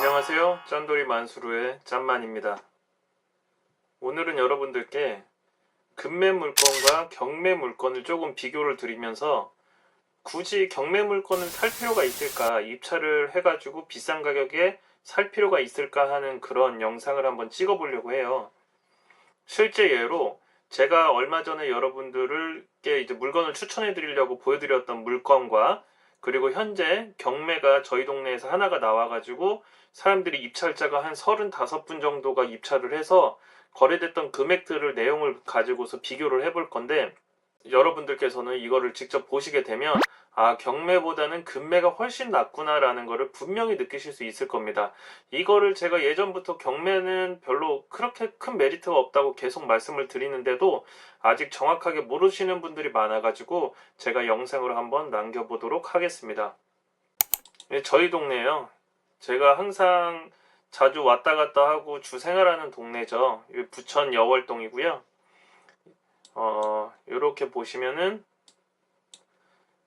안녕하세요. 짠돌이 만수르의 짠만입니다. 오늘은 여러분들께 금매 물건과 경매 물건을 조금 비교를 드리면서 굳이 경매 물건을 살 필요가 있을까, 입찰을 해가지고 비싼 가격에 살 필요가 있을까 하는 그런 영상을 한번 찍어 보려고 해요. 실제 예로 제가 얼마 전에 여러분들께 이제 물건을 추천해 드리려고 보여드렸던 물건과 그리고 현재 경매가 저희 동네에서 하나가 나와가지고 사람들이 입찰자가 한 35분 정도가 입찰을 해서 거래됐던 금액들을 내용을 가지고서 비교를 해볼 건데, 여러분들께서는 이거를 직접 보시게 되면 경매보다는 금매가 훨씬 낫구나라는 거를 분명히 느끼실 수 있을 겁니다. 이거를 제가 예전부터 경매는 별로 그렇게 큰 메리트가 없다고 계속 말씀을 드리는데도 아직 정확하게 모르시는 분들이 많아가지고 제가 영상으로 한번 남겨보도록 하겠습니다. 저희 동네에요. 제가 항상 자주 왔다 갔다 하고 주 생활하는 동네죠. 부천 여월동이고요. 이렇게 보시면은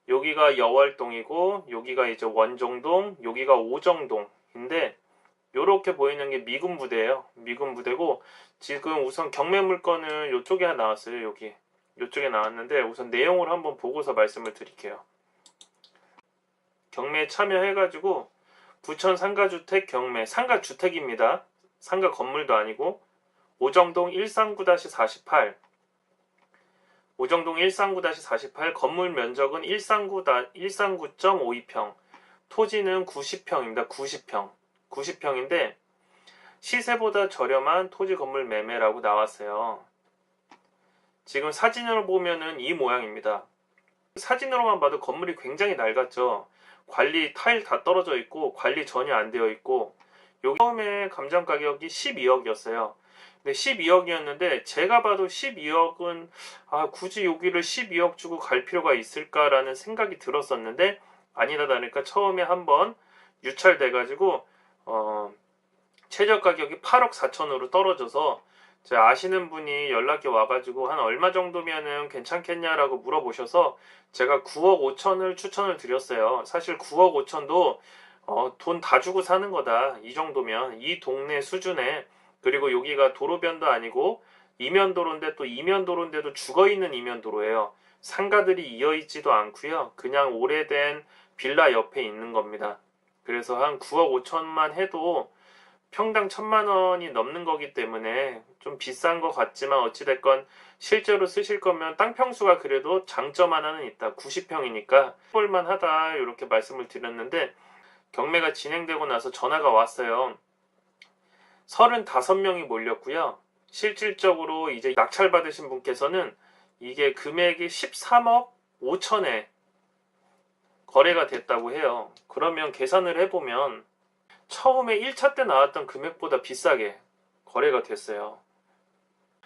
여기가 여월동이고 여기가 이제 원정동, 여기가 오정동인데, 요렇게 보이는 게 미군 부대예요. 미군 부대고, 지금 우선 경매 물건은 이쪽에 나왔어요. 여기 이쪽에 나왔는데, 우선 내용을 한번 보고서 말씀을 드릴게요. 경매에 참여해가지고 부천 상가주택 경매, 상가주택입니다. 상가 건물도 아니고, 오정동 139-48, 오정동 139-48, 건물 면적은 139.52평, 토지는 90평입니다. 90평. 90평인데 시세보다 저렴한 토지 건물 매매라고 나왔어요. 지금 사진으로 보면은 이 모양입니다. 사진으로만 봐도 건물이 굉장히 낡았죠. 관리 타일 다 떨어져 있고 관리 전혀 안 되어 있고, 여기 처음에 감정 가격이 12억이었어요. 근데 12억이었는데 제가 봐도 12억은 굳이 여기를 12억 주고 갈 필요가 있을까라는 생각이 들었었는데, 아니다 다르니까 처음에 한번 유찰돼 가지고 최저 가격이 8억 4천으로 떨어져서, 아시는 분이 연락이 와가지고 한 얼마 정도면은 괜찮겠냐라고 물어보셔서 제가 9억 5천을 추천을 드렸어요. 사실 9억 5천도 돈 다 주고 사는 거다, 이 정도면. 이 동네 수준에, 그리고 여기가 도로변도 아니고 이면도로인데, 또 이면도로인데도 죽어있는 이면도로예요. 상가들이 이어있지도 않고요. 그냥 오래된 빌라 옆에 있는 겁니다. 그래서 한 9억 5천만 해도 평당 1,000만 원이 넘는 거기 때문에 좀 비싼 것 같지만, 어찌됐건 실제로 쓰실 거면 땅 평수가 그래도 장점 하나는 있다. 90평이니까 해볼만 하다, 이렇게 말씀을 드렸는데, 경매가 진행되고 나서 전화가 왔어요. 35명이 몰렸고요. 실질적으로 이제 낙찰 받으신 분께서는 이게 금액이 13억 5천에 거래가 됐다고 해요. 그러면 계산을 해보면 처음에 1차 때 나왔던 금액보다 비싸게 거래가 됐어요.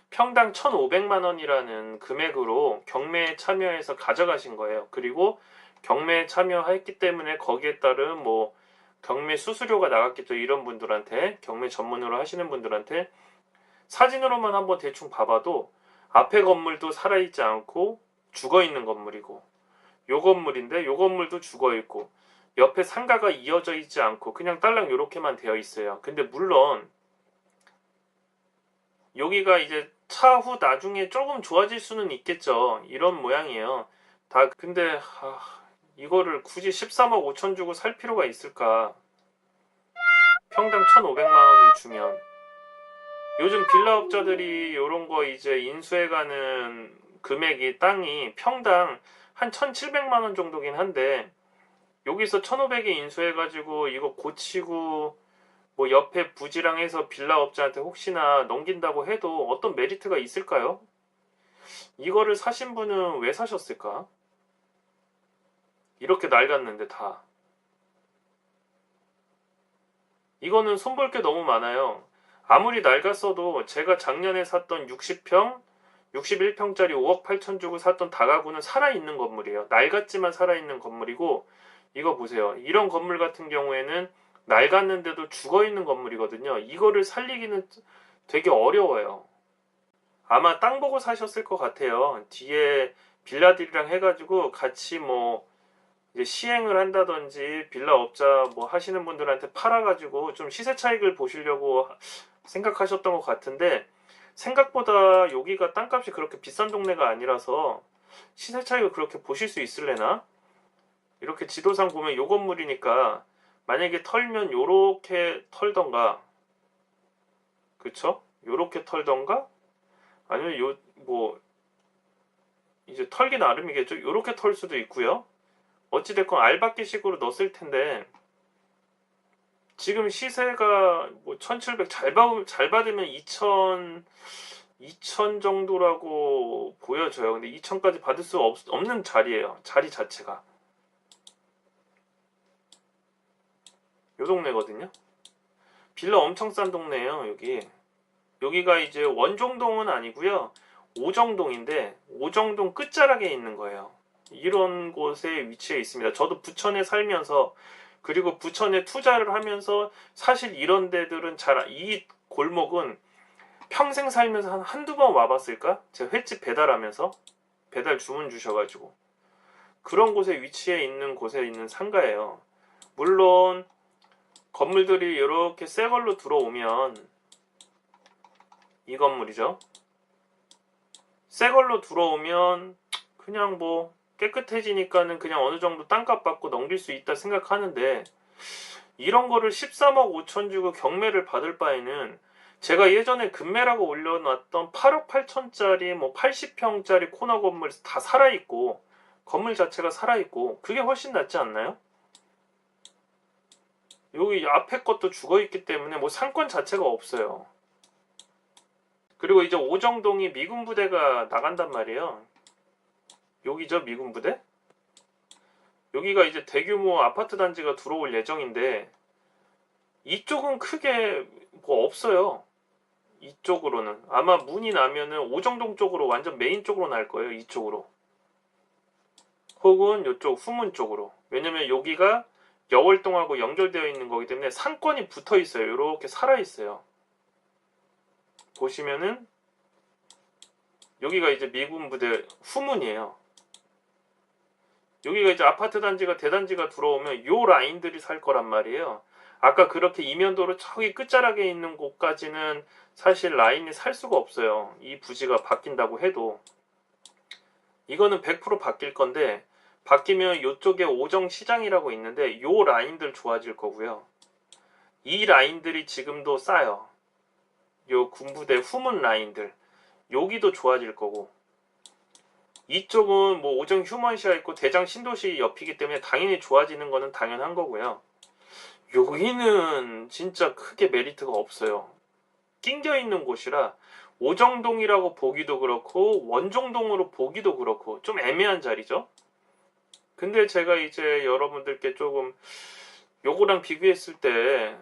평당 1,500만 원이라는 금액으로 경매에 참여해서 가져가신 거예요. 그리고 경매에 참여했기 때문에 거기에 따른 경매 수수료가 나갔겠죠. 이런 분들한테, 경매 전문으로 하시는 분들한테. 사진으로만 한번 대충 봐봐도 앞에 건물도 살아있지 않고 죽어있는 건물이고, 요 건물인데 요 건물도 죽어있고, 옆에 상가가 이어져 있지 않고 그냥 딸랑 요렇게만 되어 있어요. 근데 물론 여기가 이제 차후 나중에 조금 좋아질 수는 있겠죠. 이런 모양이에요. 근데 이거를 굳이 13억 5천 주고 살 필요가 있을까? 평당 1,500만 원을 주면. 요즘 빌라업자들이 요런 거 이제 인수해가는 금액이, 땅이 평당 한 1,700만 원 정도긴 한데, 여기서 1,500에 인수해가지고 이거 고치고 옆에 부지랑 해서 빌라업자한테 혹시나 넘긴다고 해도 어떤 메리트가 있을까요? 이거를 사신 분은 왜 사셨을까? 이렇게 낡았는데 다. 이거는 손볼 게 너무 많아요. 아무리 낡았어도 제가 작년에 샀던 60평, 61평짜리 5억 8천 주고 샀던 다가구는 살아있는 건물이에요. 낡았지만 살아있는 건물이고, 이거 보세요. 이런 건물 같은 경우에는 낡았는데도 죽어있는 건물이거든요. 이거를 살리기는 되게 어려워요. 아마 땅 보고 사셨을 것 같아요. 뒤에 빌라들이랑 해가지고 같이 이제 시행을 한다든지 빌라 업자 뭐 하시는 분들한테 팔아가지고 좀 시세 차익을 보시려고 생각하셨던 것 같은데 생각보다 여기가 땅값이 그렇게 비싼 동네가 아니라서 시세 차익을 그렇게 보실 수 있을래나? 이렇게 지도상 보면 요 건물이니까 만약에 털면 요렇게 털던가, 그쵸? 요렇게 털던가 아니면 요 뭐 이제 털기 나름이겠죠. 요렇게 털 수도 있고요. 어찌됐건 알박기식으로 넣었을 텐데 지금 시세가 뭐 1700 잘 받으면 2000 정도라고 보여져요. 근데 2000까지 받을 수 없는 자리예요. 자리 자체가. 요 동네거든요. 빌라 엄청 싼 동네예요, 여기. 여기가 이제 원종동은 아니고요. 오정동인데 오정동 끝자락에 있는 거예요. 이런 곳에 위치해 있습니다. 저도 부천에 살면서 그리고 부천에 투자를 하면서 사실 이런 데들은 이 골목은 평생 살면서 한두 번 와봤을까? 제가 횟집 배달하면서 배달 주문 주셔가지고 그런 곳에 위치해 있는 곳에 있는 상가예요. 물론 건물들이 이렇게 새 걸로 들어오면 이 건물이죠. 새 걸로 들어오면 그냥 뭐 깨끗해지니까는 그냥 어느 정도 땅값 받고 넘길 수 있다 생각하는데 이런 거를 13억 5천 주고 경매를 받을 바에는 제가 예전에 금매라고 올려놨던 8억 8천짜리 뭐 80평짜리 코너 건물 다 살아있고 건물 자체가 살아있고 그게 훨씬 낫지 않나요? 여기 앞에 것도 죽어있기 때문에 뭐 상권 자체가 없어요. 그리고 이제 오정동이 미군 부대가 나간단 말이에요. 여기죠, 미군 부대? 여기가 이제 대규모 아파트 단지가 들어올 예정인데 이쪽은 크게 뭐 없어요. 이쪽으로는 아마 문이 나면은 오정동 쪽으로 완전 메인 쪽으로 날 거예요. 이쪽으로 혹은 이쪽 후문 쪽으로. 왜냐면 여기가 여월동하고 연결되어 있는 거기 때문에 상권이 붙어 있어요. 이렇게 살아 있어요. 보시면은 여기가 이제 미군 부대 후문이에요. 여기가 이제 아파트 단지가 대단지가 들어오면 요 라인들이 살 거란 말이에요. 아까 그렇게 이면도로 저기 끝자락에 있는 곳까지는 사실 라인이 살 수가 없어요. 이 부지가 바뀐다고 해도. 이거는 100% 바뀔 건데 바뀌면 이쪽에 오정시장이라고 있는데 요 라인들 좋아질 거고요. 이 라인들이 지금도 싸요. 요 군부대 후문 라인들. 여기도 좋아질 거고. 이쪽은 뭐 오정 휴먼시아 있고 대장 신도시 옆이기 때문에 당연히 좋아지는 거는 당연한 거고요. 여기는 진짜 크게 메리트가 없어요. 낑겨 있는 곳이라 오정동이라고 보기도 그렇고 원종동으로 보기도 그렇고 좀 애매한 자리죠. 근데 제가 이제 여러분들께 조금 요거랑 비교했을 때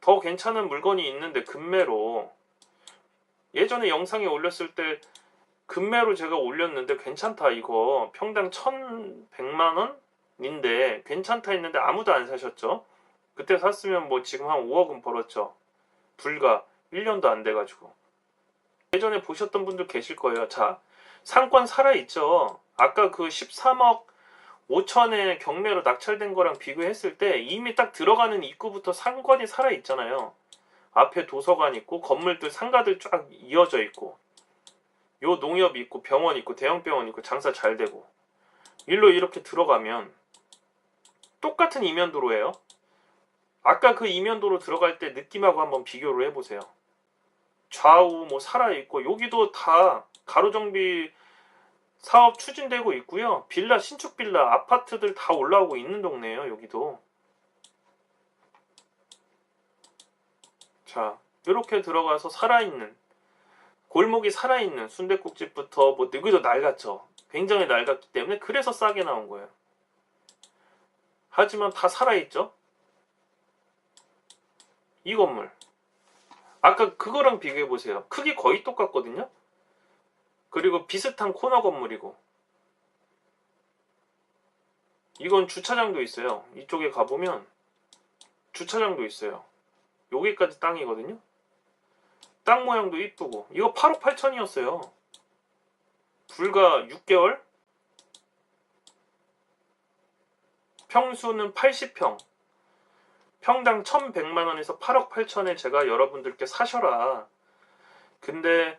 더 괜찮은 물건이 있는데 금매로 예전에 영상에 올렸을 때 금매로 제가 올렸는데 괜찮다 이거 평당 1100만원인데 괜찮다 했는데 아무도 안 사셨죠. 그때 샀으면 뭐 지금 한 5억은 벌었죠. 불과 1년도 안 돼가지고. 예전에 보셨던 분들 계실 거예요. 자, 상권 살아있죠. 아까 그 13억 5천에 경매로 낙찰된 거랑 비교했을 때 이미 딱 들어가는 입구부터 상권이 살아있잖아요. 앞에 도서관 있고 건물들 상가들 쫙 이어져 있고 요 농협 있고 병원 있고 대형병원 있고 장사 잘 되고 일로 이렇게 들어가면 똑같은 이면도로예요. 아까 그 이면도로 들어갈 때 느낌하고 한번 비교를 해보세요. 좌우 뭐 살아있고 여기도 다 가로정비 사업 추진되고 있고요. 빌라 신축 빌라 아파트들 다 올라오고 있는 동네예요. 여기도. 자 이렇게 들어가서 살아있는 골목이 살아있는 순댓국집부터 뭐 여기도 낡았죠. 굉장히 낡았기 때문에 그래서 싸게 나온 거예요. 하지만 다 살아있죠. 이 건물 아까 그거랑 비교해보세요. 크기 거의 똑같거든요. 그리고 비슷한 코너 건물이고 이건 주차장도 있어요. 이쪽에 가보면 주차장도 있어요. 여기까지 땅이거든요. 땅 모양도 이쁘고 이거 8억 8천이었어요. 불과 6개월? 평수는 80평. 평당 1100만원에서 8억 8천에 제가 여러분들께 사셔라. 근데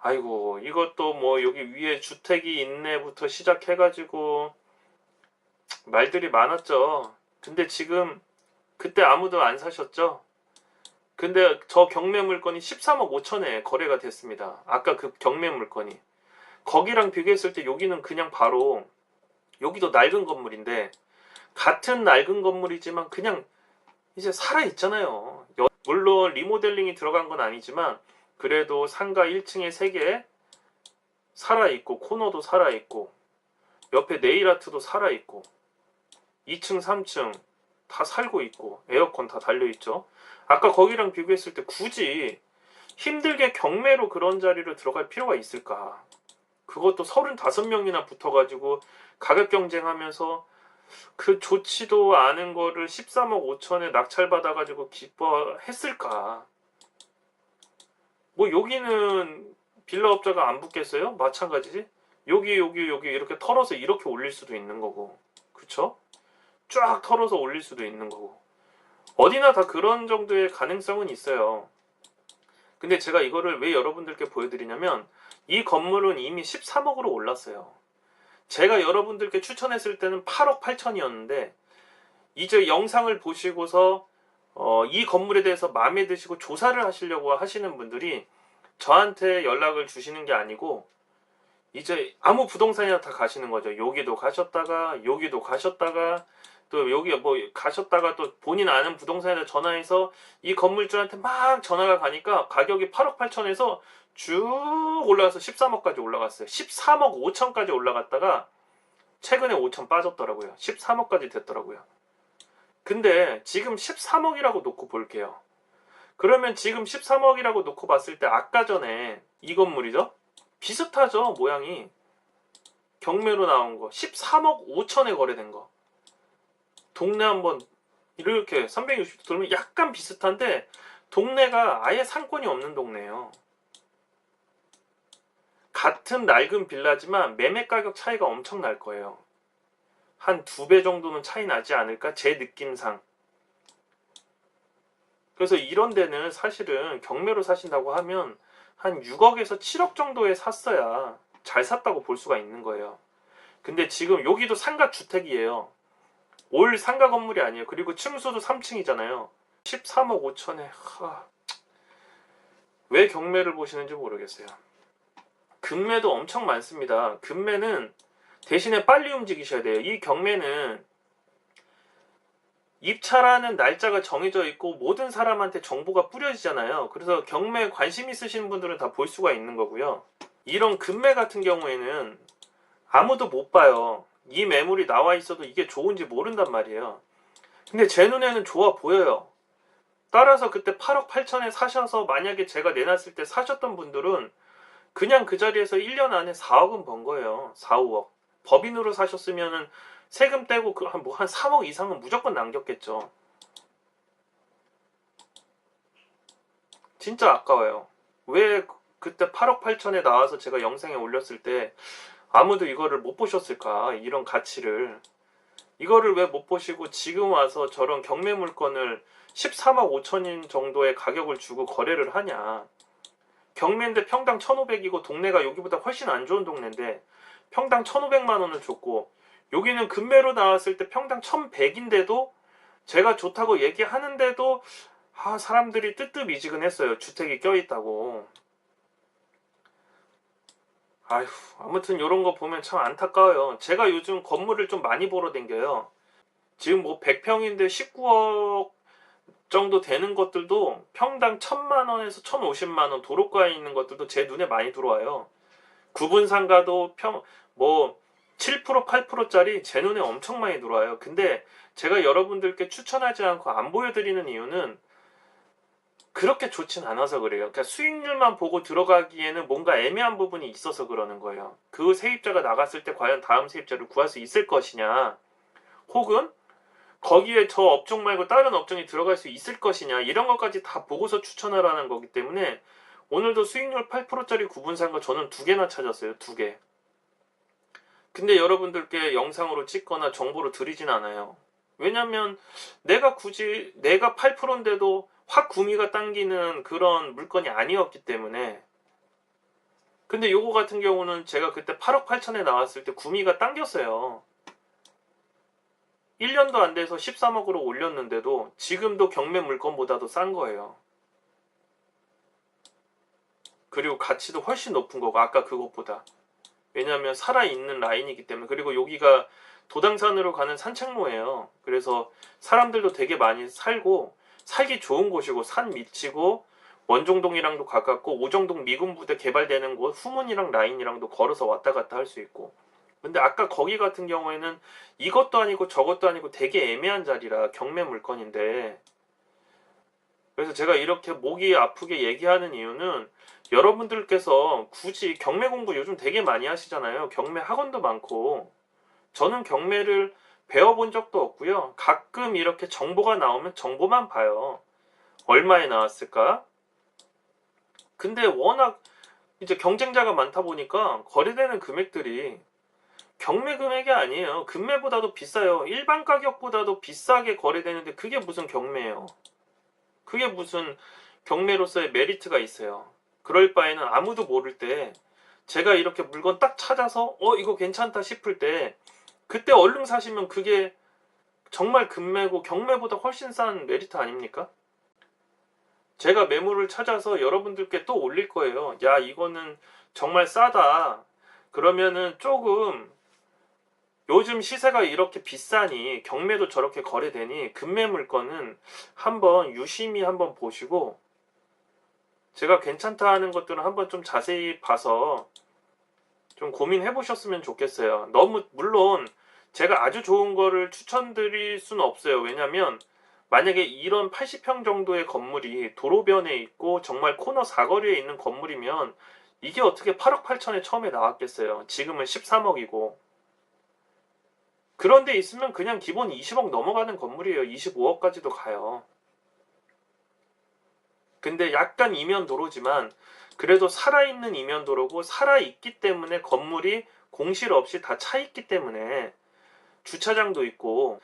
아이고 이것도 뭐 여기 위에 주택이 있네부터 시작해가지고 말들이 많았죠. 근데 지금 그때 아무도 안 사셨죠? 근데 저 경매 물건이 13억 5천에 거래가 됐습니다. 아까 그 경매 물건이. 거기랑 비교했을 때 여기는 그냥 바로 여기도 낡은 건물인데 같은 낡은 건물이지만 그냥 이제 살아있잖아요. 물론 리모델링이 들어간 건 아니지만 그래도 상가 1층에 3개 살아있고 코너도 살아있고 옆에 네일아트도 살아있고 2층 3층 다 살고 있고 에어컨 다 달려있죠. 아까 거기랑 비교했을 때 굳이 힘들게 경매로 그런 자리로 들어갈 필요가 있을까? 그것도 35명이나 붙어가지고 가격 경쟁하면서 그 좋지도 않은 거를 13억 5천에 낙찰받아가지고 기뻐했을까? 뭐 여기는 빌라업자가 안 붙겠어요? 마찬가지지? 여기 이렇게 털어서 이렇게 올릴 수도 있는 거고 그쵸? 쫙 털어서 올릴 수도 있는 거고 어디나 다 그런 정도의 가능성은 있어요. 근데 제가 이거를 왜 여러분들께 보여드리냐면 이 건물은 이미 13억으로 올랐어요. 제가 여러분들께 추천했을 때는 8억 8천이었는데 이제 영상을 보시고서 이 건물에 대해서 마음에 드시고 조사를 하시려고 하시는 분들이 저한테 연락을 주시는 게 아니고 이제 아무 부동산이나 다 가시는 거죠. 여기도 가셨다가 여기도 가셨다가 또 여기 뭐 가셨다가 또 본인 아는 부동산에다 전화해서 이 건물주한테 막 전화가 가니까 가격이 8억 8천에서 쭉 올라가서 13억까지 올라갔어요. 13억 5천까지 올라갔다가 최근에 5천 빠졌더라고요. 13억까지 됐더라고요. 근데 지금 13억이라고 놓고 볼게요. 그러면 지금 13억이라고 놓고 봤을 때 아까 전에 이 건물이죠? 비슷하죠, 모양이. 경매로 나온 거 13억 5천에 거래된 거. 동네 한번 이렇게 360도 돌면 약간 비슷한데 동네가 아예 상권이 없는 동네예요. 같은 낡은 빌라지만 매매 가격 차이가 엄청 날 거예요. 한 2배 정도는 차이 나지 않을까? 제 느낌상. 그래서 이런 데는 사실은 경매로 사신다고 하면 한 6억에서 7억 정도에 샀어야 잘 샀다고 볼 수가 있는 거예요. 근데 지금 여기도 상가 주택이에요. 올 상가 건물이 아니에요. 그리고 층수도 3층이잖아요. 13억 5천에 왜 경매를 보시는지 모르겠어요. 금매도 엄청 많습니다. 금매는 대신에 빨리 움직이셔야 돼요. 이 경매는 입찰하는 날짜가 정해져 있고 모든 사람한테 정보가 뿌려지잖아요. 그래서 경매에 관심 있으신 분들은 다 볼 수가 있는 거고요. 이런 금매 같은 경우에는 아무도 못 봐요. 이 매물이 나와 있어도 이게 좋은지 모른단 말이에요. 근데 제 눈에는 좋아 보여요. 따라서 그때 8억 8천에 사셔서 만약에 제가 내놨을 때 사셨던 분들은 그냥 그 자리에서 1년 안에 4억은 번 거예요. 4, 5억. 법인으로 사셨으면은 세금 떼고 한 3억 이상은 무조건 남겼겠죠. 진짜 아까워요. 왜 그때 8억 8천에 나와서 제가 영상에 올렸을 때 아무도 이거를 못 보셨을까? 이런 가치를. 이거를 왜 못 보시고 지금 와서 저런 경매 물건을 13억 5천인 정도의 가격을 주고 거래를 하냐. 경매인데 평당 1,500이고 동네가 여기보다 훨씬 안 좋은 동네인데 평당 1,500만 원을 줬고 여기는 금매로 나왔을 때 평당 1,100인데도 제가 좋다고 얘기하는데도 사람들이 뜨뜻미지근했어요. 주택이 껴있다고. 아휴, 아무튼 이런 거 보면 참 안타까워요. 제가 요즘 건물을 좀 많이 보러 댕겨요. 지금 뭐 100평인데 19억 정도 되는 것들도 평당 1,000만 원에서 1,050만 원 도로가에 있는 것들도 제 눈에 많이 들어와요. 구분 상가도 7% 8%짜리 제 눈에 엄청 많이 들어와요. 근데 제가 여러분들께 추천하지 않고 안 보여드리는 이유는 그렇게 좋진 않아서 그래요. 그러니까 수익률만 보고 들어가기에는 뭔가 애매한 부분이 있어서 그러는 거예요. 그 세입자가 나갔을 때 과연 다음 세입자를 구할 수 있을 것이냐, 혹은 거기에 저 업종 말고 다른 업종이 들어갈 수 있을 것이냐, 이런 것까지 다 보고서 추천하라는 거기 때문에 오늘도 수익률 8%짜리 구분상가 저는 2개나 찾았어요. 2개. 근데 여러분들께 영상으로 찍거나 정보를 드리진 않아요. 왜냐면 내가 8%인데도 확 구미가 당기는 그런 물건이 아니었기 때문에. 근데 요거 같은 경우는 제가 그때 8억 8천에 나왔을 때 구미가 당겼어요. 1년도 안 돼서 13억으로 올렸는데도 지금도 경매 물건보다도 싼 거예요. 그리고 가치도 훨씬 높은 거고 아까 그것보다. 왜냐하면 살아있는 라인이기 때문에. 그리고 여기가 도당산으로 가는 산책로예요. 그래서 사람들도 되게 많이 살고 살기 좋은 곳이고 산 밑이고 원종동이랑도 가깝고 오정동 미군부대 개발되는 곳 후문이랑 라인이랑도 걸어서 왔다 갔다 할 수 있고. 근데 아까 거기 같은 경우에는 이것도 아니고 저것도 아니고 되게 애매한 자리라 경매 물건인데, 그래서 제가 이렇게 목이 아프게 얘기하는 이유는 여러분들께서 굳이 경매 공부 요즘 되게 많이 하시잖아요. 경매 학원도 많고. 저는 경매를 배워본 적도 없고요. 가끔 이렇게 정보가 나오면 정보만 봐요. 얼마에 나왔을까? 근데 워낙 이제 경쟁자가 많다 보니까 거래되는 금액들이 경매 금액이 아니에요. 금매보다도 비싸요. 일반 가격보다도 비싸게 거래되는데 그게 무슨 경매예요. 그게 무슨 경매로서의 메리트가 있어요. 그럴 바에는 아무도 모를 때 제가 이렇게 물건 딱 찾아서 이거 괜찮다 싶을 때 그때 얼른 사시면 그게 정말 금매고 경매보다 훨씬 싼 메리트 아닙니까? 제가 매물을 찾아서 여러분들께 또 올릴 거예요. 야, 이거는 정말 싸다. 그러면은 조금 요즘 시세가 이렇게 비싸니 경매도 저렇게 거래되니 금매 물건은 한번 유심히 한번 보시고 제가 괜찮다 하는 것들은 한번 좀 자세히 봐서 좀 고민해 보셨으면 좋겠어요. 너무 물론 제가 아주 좋은 거를 추천드릴 수는 없어요. 왜냐면 만약에 이런 80평 정도의 건물이 도로변에 있고 정말 코너 사거리에 있는 건물이면 이게 어떻게 8억 8천에 처음에 나왔겠어요. 지금은 13억이고. 그런데 있으면 그냥 기본 20억 넘어가는 건물이에요. 25억까지도 가요. 근데 약간 이면도로지만 그래도 살아있는 이면도로고 살아있기 때문에 건물이 공실 없이 다 차있기 때문에 주차장도 있고.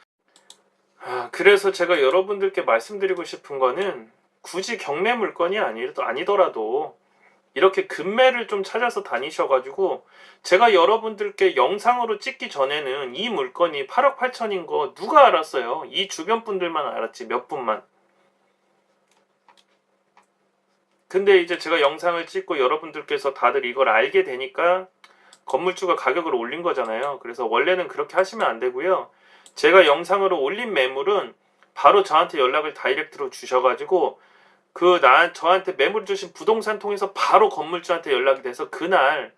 그래서 제가 여러분들께 말씀드리고 싶은 거는 굳이 경매 물건이 아니더라도 이렇게 금매를 좀 찾아서 다니셔가지고 제가 여러분들께 영상으로 찍기 전에는 이 물건이 8억 8천인 거 누가 알았어요? 이 주변 분들만 알았지, 몇 분만. 근데 이제 제가 영상을 찍고 여러분들께서 다들 이걸 알게 되니까 건물주가 가격을 올린 거잖아요. 그래서 원래는 그렇게 하시면 안 되고요. 제가 영상으로 올린 매물은 바로 저한테 연락을 다이렉트로 주셔가지고 저한테 매물 주신 부동산 통해서 바로 건물주한테 연락이 돼서 그날,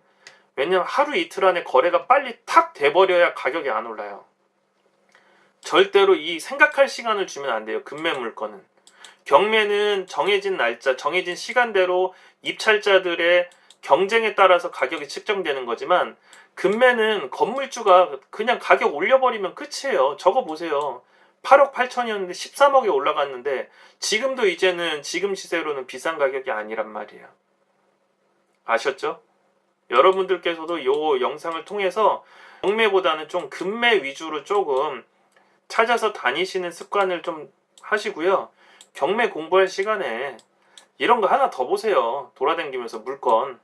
왜냐면 하루 이틀 안에 거래가 빨리 탁 돼버려야 가격이 안 올라요. 절대로 이 생각할 시간을 주면 안 돼요. 금매 물건은. 경매는 정해진 날짜, 정해진 시간대로 입찰자들의 경쟁에 따라서 가격이 측정되는 거지만 금매는 건물주가 그냥 가격 올려버리면 끝이에요. 저거 보세요. 8억 8천이었는데 13억에 올라갔는데 지금도 이제는 지금 시세로는 비싼 가격이 아니란 말이에요. 아셨죠? 여러분들께서도 요 영상을 통해서 경매보다는 좀 금매 위주로 조금 찾아서 다니시는 습관을 좀 하시고요. 경매 공부할 시간에 이런 거 하나 더 보세요. 돌아다니면서 물건.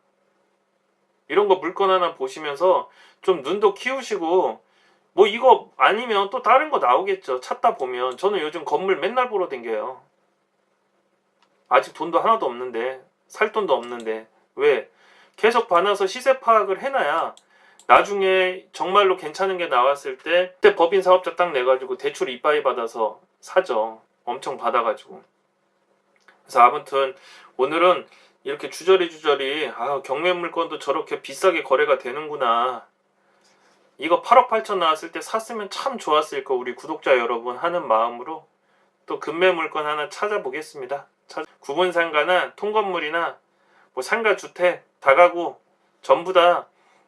이런 거 물건 하나 보시면서 좀 눈도 키우시고, 뭐 이거 아니면 또 다른 거 나오겠죠. 찾다 보면. 저는 요즘 건물 맨날 보러 댕겨요. 아직 돈도 하나도 없는데, 살 돈도 없는데. 왜? 계속 봐놔서 시세 파악을 해놔야 나중에 정말로 괜찮은 게 나왔을 때 그때 법인 사업자 딱 내가지고 대출 이빠이 받아서 사죠. 엄청 받아가지고. 그래서 아무튼 오늘은 이렇게 주저리 경매 물건도 저렇게 비싸게 거래가 되는구나. 이거 8억 8천 나왔을 때 샀으면 참 좋았을 거 우리 구독자 여러분 하는 마음으로 또 금매 물건 하나 찾아보겠습니다. 구분 상가나 통건물이나 뭐 상가 주택 다가구 전부 다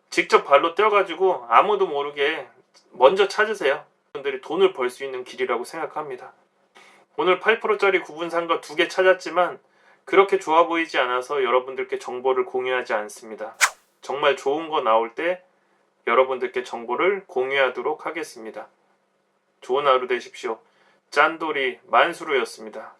직접 발로 떼어가지고 아무도 모르게 먼저 찾으세요. 분들이 돈을 벌 수 있는 길이라고 생각합니다. 오늘 8%짜리 구분 상가 2개 찾았지만 그렇게 좋아 보이지 않아서 여러분들께 정보를 공유하지 않습니다. 정말 좋은 거 나올 때 여러분들께 정보를 공유하도록 하겠습니다. 좋은 하루 되십시오. 짠돌이 만수르였습니다.